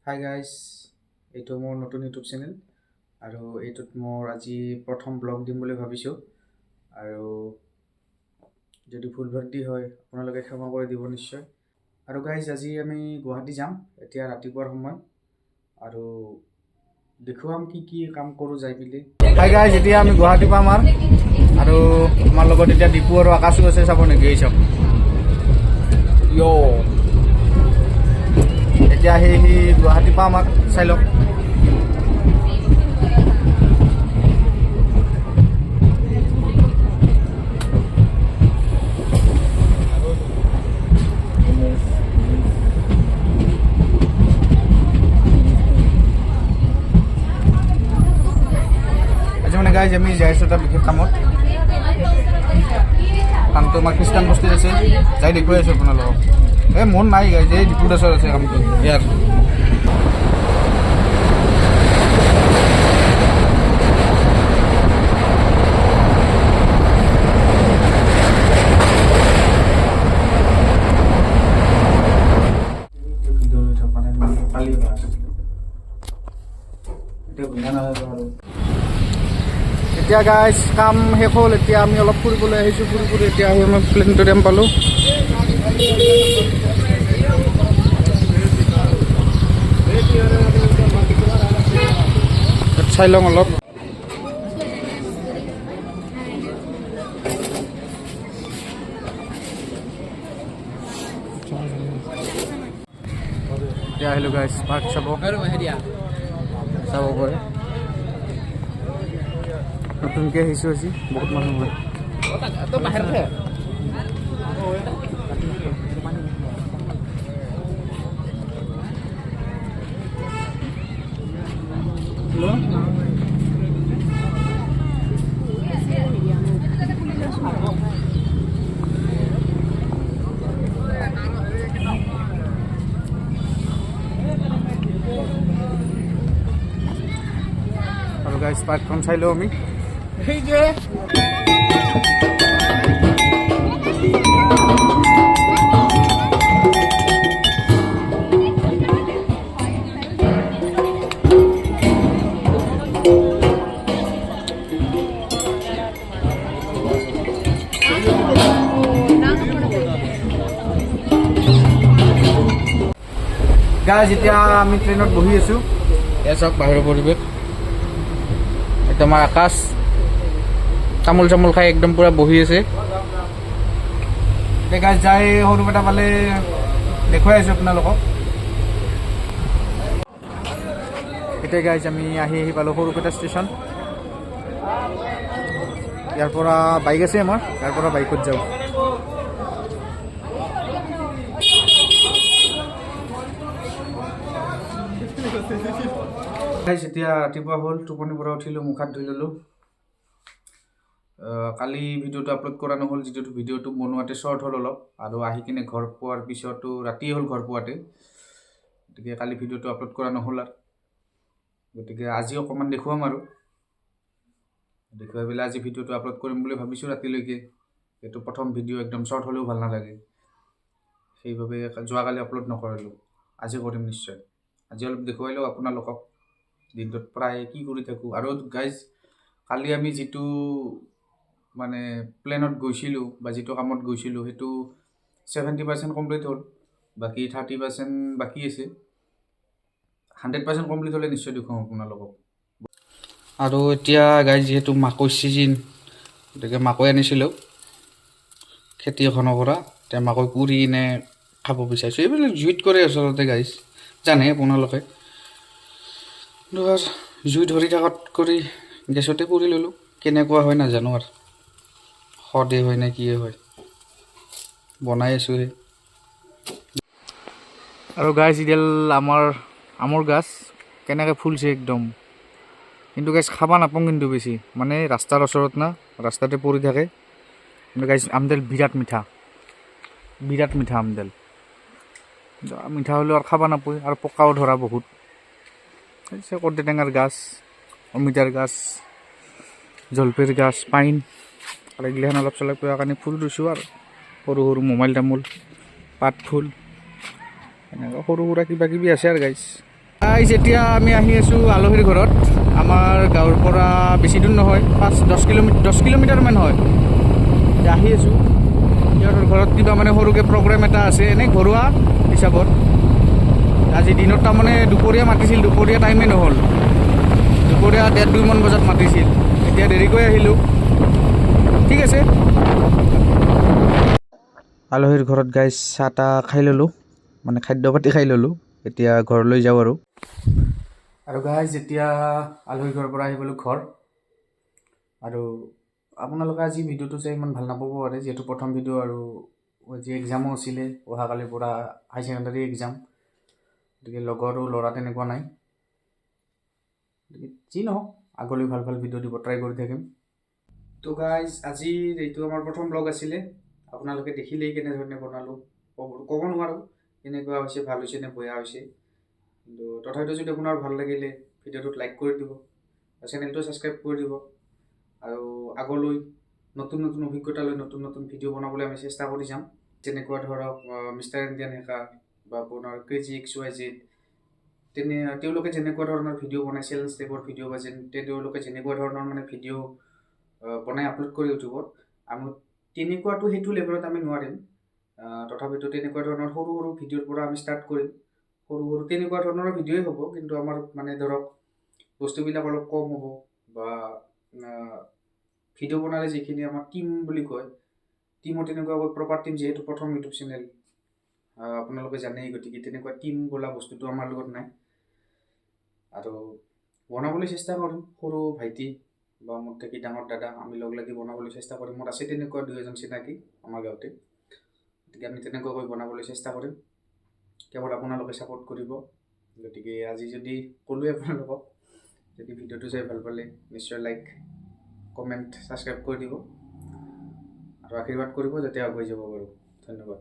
Hi guys, এইটো মোৰ নতুন ইউটিউব চেনেল আৰু এইটোত মোৰ আজি প্ৰথম ব্লগ দিম বুলি ভাবিছোঁ আৰু যদি ভুল ভ্ৰান্তি হয় আপোনালোকে ক্ষমা কৰি দিব নিশ্চয়। আৰু গাইজ আজি আমি গুৱাহাটী যাম এতিয়া ৰাতিপুৱাৰ সময় আৰু দেখুৱাম কি কাম কৰোঁ যাই পিনে। হাই গাইজ, এতিয়া আমি গুৱাহাটী পাম আৰু আমাৰ লগত এতিয়া দীপু আৰু আকাশো আছে, চাব নেকি? এই চাওক এতিয়া সি গুৱাহাটী পাম আৰু চাই লওক। আজি মানে গাইজ আমি যাই আছোঁ এটা বিশেষ কামত। কামটো আমাৰ খ্ৰীষ্টান বস্তিত আছে, যাই দেখুৱাই আছোঁ আপোনালোকক। এই মন নাই গাইজ, এই ডিপু দাসৰ আছে কামটো ইয়াত। এতিয়া গাইজ কাম শেষ হ'ল, এতিয়া আমি অলপ ফুৰিবলৈ আহিছোঁ। ফুৰি এতিয়া আহি আমি প্লেনেটৰিয়াম পালোঁ। চাই লওঁ অলপ। এতিয়া আহিলোঁ গাইজ পাৰ্ক চাব পাৰে। নতুনকৈ আহিছোঁ আজি, বহুত মানুহ হয়। আৰু গাইজ পাৰ্কখন চাই লওঁ আমি। গাইজ এতিয়া আমি ট্ৰেইনত বহি আছোঁ। এয়া চাওক বাহিৰৰ পৰিৱেশ, একদম আমাৰ আকাশ তামোল চামোল খাই একদম পূৰা বহি আছে। এতিয়া গাইজ যাই সৰুপেটা পালে দেখুৱাই আছোঁ আপোনালোকক। এতিয়া গাইজ আমি আহি পালোঁ সৰুপেটা ষ্টেচন। ইয়াৰ পৰা বাইক আছে আমাৰ, ইয়াৰ পৰা বাইকত যাওঁ। এতিয়া ৰাতিপুৱা হ'ল, টোপনিৰ পৰা উঠিলোঁ, মুখ হাত ধুই ল'লোঁ। কালি ভিডিঅ'টো আপলোড কৰা নহ'ল, যিটো ভিডিঅ'টো বনোৱাতে শ্বৰ্ট হ'ল অলপ, আৰু আহি কিনে ঘৰ পোৱাৰ পিছতো ৰাতিয়ে হ'ল ঘৰ পোৱাতে, গতিকে কালি ভিডিঅ'টো আপলোড কৰা নহ'ল আৰু। গতিকে আজি অকণমান দেখুৱাম আৰু দেখুৱাই পেলাই আজি ভিডিঅ'টো আপলোড কৰিম বুলি ভাবিছোঁ ৰাতিলৈকে। এইটো প্ৰথম ভিডিঅ', একদম শ্বৰ্ট হ'লেও ভাল নালাগে, সেইবাবে যোৱাকালি আপলোড নকৰিলোঁ। আজি কৰিম নিশ্চয়। আজি অলপ দেখুৱাই লওঁ আপোনালোকক দিনটোত প্ৰায় কি কৰি থাকোঁ। আৰু গাইজ কালি আমি যিটো মানে প্লেনত গৈছিলোঁ বা যিটো কামত গৈছিলোঁ, সেইটো 70% কমপ্লিট হ'ল, বাকী 30% বাকী আছে। 100% কমপ্লিট হ'লে নিশ্চয় দেখুৱাম আপোনালোকক। আৰু এতিয়া গাইজ যিহেতু মাকৈ ছিজন, গতিকে মাকৈ আনিছিলোঁ খেতি এখনৰ পৰা। এতিয়া মাকৈ পুৰি কিনে খাব বিচাৰিছোঁ। এইবিলাক জুইত কৰে আচলতে গাইজ, জানে আপোনালোকে। জুই ধৰি থাকাত কৰি গেছতে পুৰি ল'লোঁ। কেনেকুৱা হয় নাজানো আৰু, সদে হয় নে কিয়ে হয়, বনাই আছোঁহে। আৰু গাইজ ইডাল আমৰ গাছ কেনেকৈ ফুলছে একদম, কিন্তু গাইজ খাব নাপাওঁ কিন্তু বেছি, মানে ৰাস্তাৰ ওচৰত না, ৰাস্তাতে পৰি থাকে। কিন্তু গাইজ আমডাল বিৰাট মিঠা আমডাল। মিঠা হ'লেও আৰু খাব নাপায়, আৰু পকাও ধৰা বহুত। কৰ্দৈ টেঙাৰ গাছ, অমিতাৰ গাছ, জলফিৰ গাছ, পাইন, আৰু এইগিলাখান অলপ চলপ কিবা কাৰণে ফুল ৰুইছোঁ আৰু সৰু সৰু মোমাইল তামোল, পাত ফুল, এনেকুৱা সৰু সুৰা কিবা কিবি আছে আৰু গাইজ। গাইজ এতিয়া আমি আহি আছোঁ আলহীৰ ঘৰত। আমাৰ গাঁৱৰ পৰা বেছি দূৰ নহয়, 10 কিলোমিটাৰমান হয়। এতিয়া আহি আছোঁ সিহঁতৰ ঘৰত। কিবা মানে সৰুকৈ প্ৰগ্ৰেম এটা আছে, এনেই ঘৰুৱা হিচাপত। আজি দিনত তাৰমানে দুপৰীয়া মাতিছিল, দুপৰীয়া টাইমেই নহ'ল। দুপৰীয়া 1:30-2 মান বজাত মাতিছিল, এতিয়া দেৰিকৈ আহিলোঁ। ঠিক আছে। আলহীৰ ঘৰত গাইজ চাহ তাহ খাই ল'লোঁ, মানে খাদ্য পাতি খাই ল'লোঁ। এতিয়া ঘৰলৈ যাওঁ আৰু গাইজ এতিয়া আলহীৰ ঘৰৰ পৰা আহি গ'লোঁ ঘৰ। আৰু আপোনালোকে আজি ভিডিঅ'টো চাই ইমান ভাল নাপাব পাৰে, যিহেতু প্ৰথম ভিডিঅ' আৰু আজি এক্সামো আছিলে, অহাকালিৰ পৰা হাই ছেকেণ্ডাৰী এক্সাম। গতিকে লগৰো ল'ৰা তেনেকুৱা নাই। গতিকে যি নহওক, আগলৈ ভাল ভাল ভিডিঅ' দিব ট্ৰাই কৰি থাকিম। তো গাইজ আজিৰ এইটো আমাৰ প্ৰথম ব্লগ আছিলে। আপোনালোকে দেখিলেই কেনেধৰণে বনালোঁ, ক'ব নোৱাৰোঁ কেনেকুৱা হৈছে, ভাল হৈছে নে বেয়া হৈছে। কিন্তু তথাপিতো যদি আপোনাৰ ভাল লাগিলে ভিডিঅ'টোত লাইক কৰি দিব, চেনেলটো ছাবস্ক্ৰাইব কৰি দিব। আৰু আগলৈ নতুন নতুন অভিজ্ঞতা লৈ নতুন নতুন ভিডিঅ' বনাবলৈ আমি চেষ্টা কৰি যাম। যেনেকুৱা ধৰক মিষ্টাৰ ইণ্ডিয়ান হেকাৰ বা আপোনাৰ ক্ৰেজি XYZ, তেওঁলোকে যেনেকুৱা ধৰণৰ ভিডিঅ' বনাই, চেলেঞ্জ টাইপৰ ভিডিঅ' বা তেওঁলোকে যেনেকুৱা ধৰণৰ মানে ভিডিঅ' বনাই আপলোড কৰি ইউটিউবত, আমি তেনেকুৱাটো সেইটো লেভেলত আমি নোৱাৰিম। তথাপিতো তেনেকুৱা ধৰণৰ সৰু সৰু ভিডিঅ'ৰ পৰা আমি ষ্টাৰ্ট কৰিম। সৰু সৰু তেনেকুৱা ধৰণৰ ভিডিঅ'ই হ'ব, কিন্তু আমাৰ মানে ধৰক বস্তুবিলাক অলপ কম হ'ব। বা ভিডিঅ' বনালে যিখিনি আমাৰ টিম বুলি কয়, টিমত তেনেকুৱাকৈ প্ৰপাৰ টিম, যিহেতু প্ৰথম ইউটিউব চেনেল আপোনালোকে জানেই, গতিকে তেনেকুৱা টিম বোলা বস্তুটো আমাৰ লগত নাই। আৰু বনাবলৈ চেষ্টা কৰিম, সৰু ভাইটি বা মোৰ থাকি ডাঙৰ দাদা, আমি লগ লাগি বনাবলৈ চেষ্টা কৰিম। মোৰ আছে তেনেকুৱা 2-এজন চিনাকি আমাৰ গাঁৱতে, গতিকে আমি তেনেকুৱাকৈ বনাবলৈ চেষ্টা কৰিম। কেৱল আপোনালোকে ছাপোৰ্ট কৰিব। গতিকে আজি যদি ক'লোৱে আপোনালোকক, যদি ভিডিঅ'টো চাই ভাল পালে নিশ্চয় লাইক, কমেণ্ট, ছাবস্ক্ৰাইব কৰি দিব আৰু আশীৰ্বাদ কৰিব যাতে আগুৱাই যাব পাৰোঁ। ধন্যবাদ।